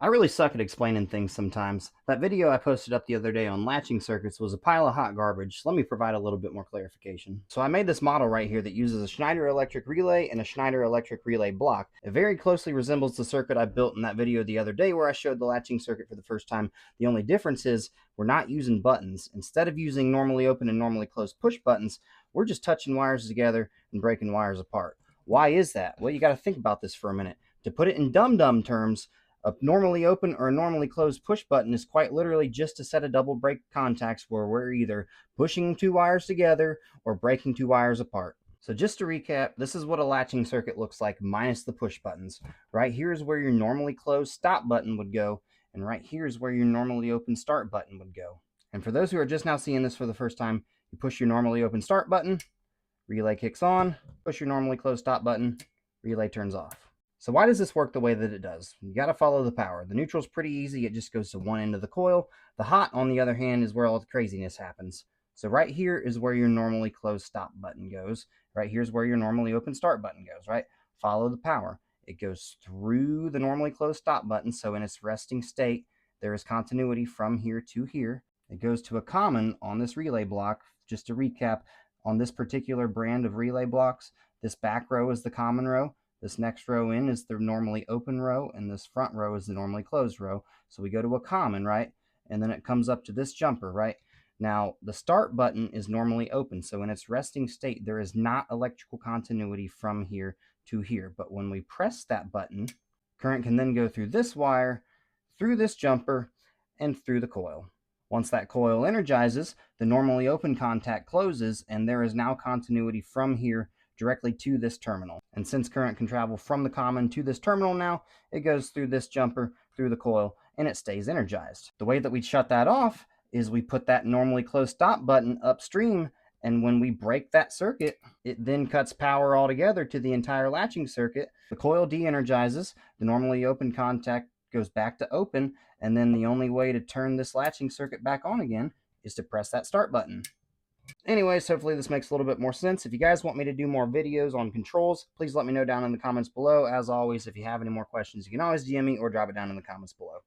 I really suck at explaining things sometimes. That video I posted up the other day on latching circuits was a pile of hot garbage, so let me provide a little bit more clarification. So I made this model right here that uses a Schneider electric relay and a Schneider electric relay block. It very closely resembles the circuit I built in that video the other day where I showed the latching circuit for the first time. The only difference is we're not using buttons. Instead of using normally open and normally closed push buttons, we're just touching wires together and breaking wires apart. Why is that? Well, you got to think about this for a minute. To put it in dumb terms, a normally open or a normally closed push button is quite literally just a set of double break contacts where we're either pushing two wires together or breaking two wires apart. So just to recap, this is what a latching circuit looks like minus the push buttons. Right here is where your normally closed stop button would go, and right here is where your normally open start button would go. And for those who are just now seeing this for the first time, you push your normally open start button, relay kicks on, push your normally closed stop button, relay turns off. So why does this work the way that it does? You got to follow the power. The neutral is pretty easy. It just goes to one end of the coil. The hot, on the other hand, is where all the craziness happens. So right here is where your normally closed stop button goes. Right here is where your normally open start button goes, right? Follow the power. It goes through the normally closed stop button. So in its resting state, there is continuity from here to here. It goes to a common on this relay block. Just to recap, on this particular brand of relay blocks, this back row is the common row. This next row in is the normally open row, and this front row is the normally closed row. So we go to a common, right? And then it comes up to this jumper, right? Now, the start button is normally open, so in its resting state, there is not electrical continuity from here to here. But when we press that button, current can then go through this wire, through this jumper, and through the coil. Once that coil energizes, the normally open contact closes, and there is now continuity from here directly to this terminal. And since current can travel from the common to this terminal now, it goes through this jumper, through the coil, and it stays energized. The way that we shut that off is we put that normally closed stop button upstream, and when we break that circuit, it then cuts power altogether to the entire latching circuit. The coil de-energizes, the normally open contact goes back to open, and then the only way to turn this latching circuit back on again is to press that start button. Anyways, hopefully this makes a little bit more sense. If you guys want me to do more videos on controls, please let me know down in the comments below. As always, if you have any more questions, you can always DM me or drop it down in the comments below.